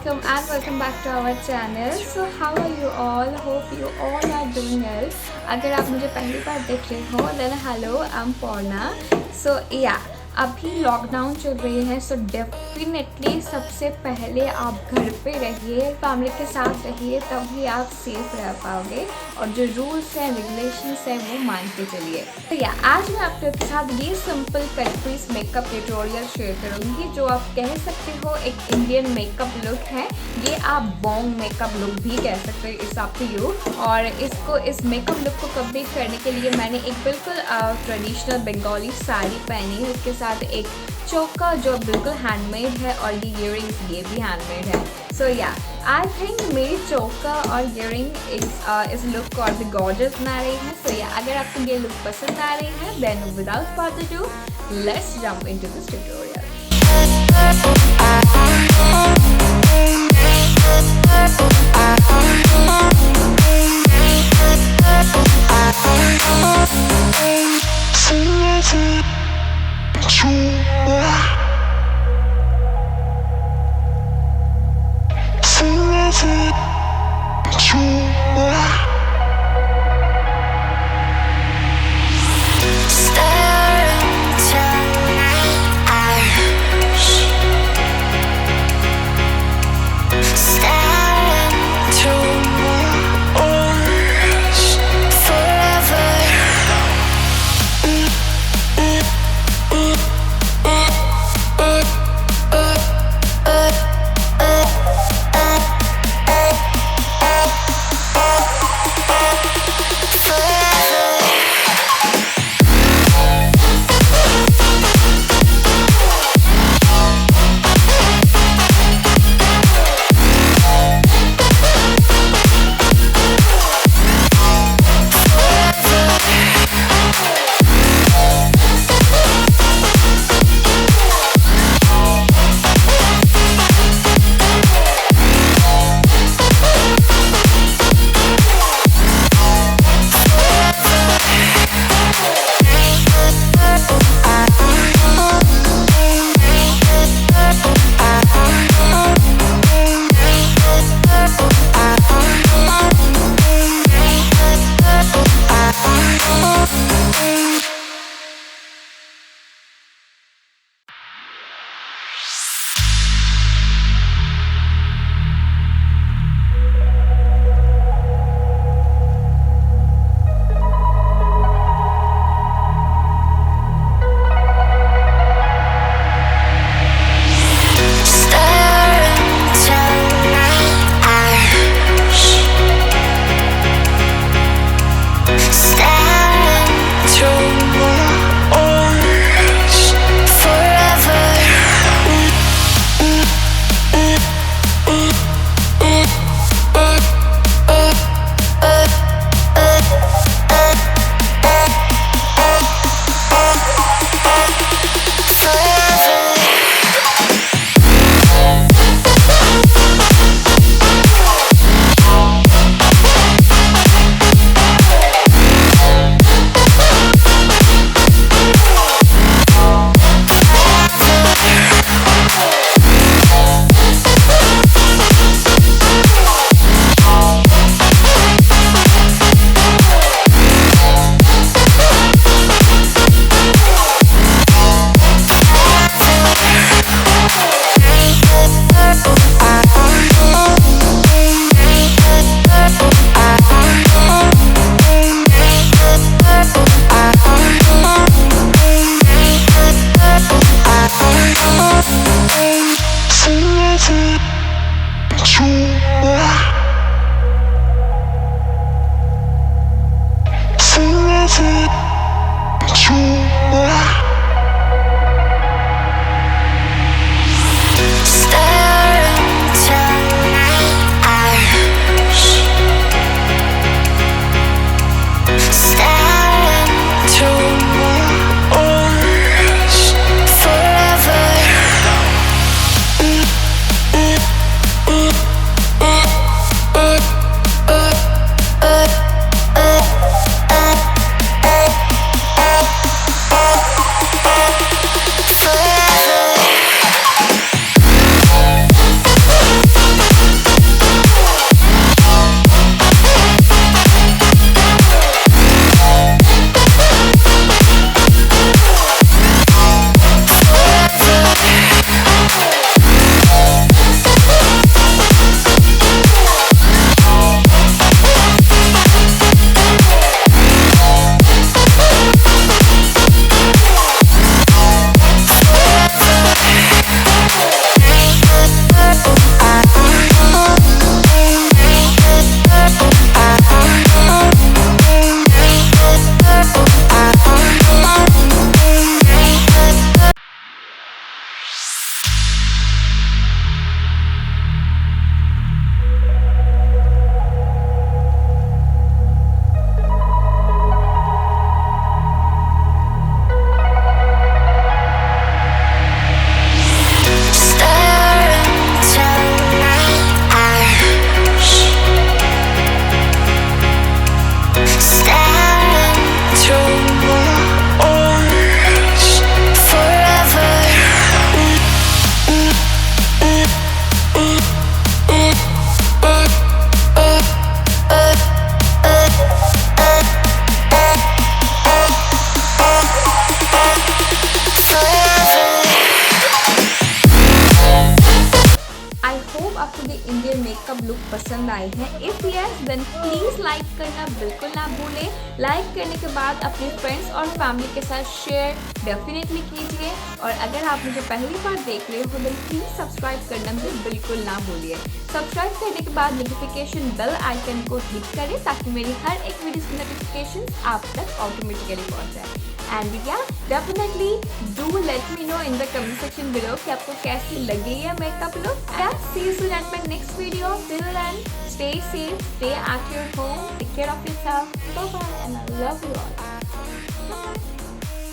welcome and welcome back to our channel. So how are you all? Hope you all are doing well. अगर आप मुझे पहली बार देख रहे हो then hello, I'm Parna. So yeah, अभी लॉकडाउन चल रही है, सो डेफिनेटली सबसे पहले आप घर पे रहिए, फैमिली के साथ रहिए, तभी आप सेफ रह पाओगे और जो रूल्स हैं रेगुलेशंस हैं वो मान के चलिए। तो या आज मैं आप लोग के साथ ये simple crease makeup tutorial share करूँगी जो आप कह सकते हो एक इंडियन मेकअप लुक है। ये आप बॉन्ग मेकअप लुक भी कह सकते हो, इट्स अप टू यू। और इस मेकअप लुक को कंप्लीट करने के लिए मैंने एक बिल्कुल ट्रेडिशनल बंगाली साड़ी पहनी है, उसके साथ एक चोका जो बिल्कुल हैंडमेड है और ये इयररिंग्स ये भी हैंडमेड है। सो या आई थिंक मेरी चोका और इयररिंग इस लुक को और भी गॉर्जियस बना रही है। सो या अगर आपको ये लुक पसंद आ रही है then without further do let's jump into this tutorial. Look पसंद आए हैं। If yes then please like करना बिल्कुल ना भूलें। लाइक करने के बाद अपने फ्रेंड्स और फैमिली के साथ शेयर डेफिनेटली कीजिए। और अगर आप मुझे पहली बार देख रहे हो देन प्लीज़ सब्सक्राइब करना भी बिल्कुल ना भूलिए। सब्सक्राइब करने के बाद नोटिफिकेशन बेल आइकन को हिट करें ताकि मेरी हर एक वीडियो की नोटिफिकेशन आप तक ऑटोमेटिकली पहुँच जाए। एंड या definitely do let me know in the comment section below कि आपको कैसी लगी है makeup look. See you soon at my next video. Till then stay safe, stay at your home, take care of yourself. Bye bye and I love you all.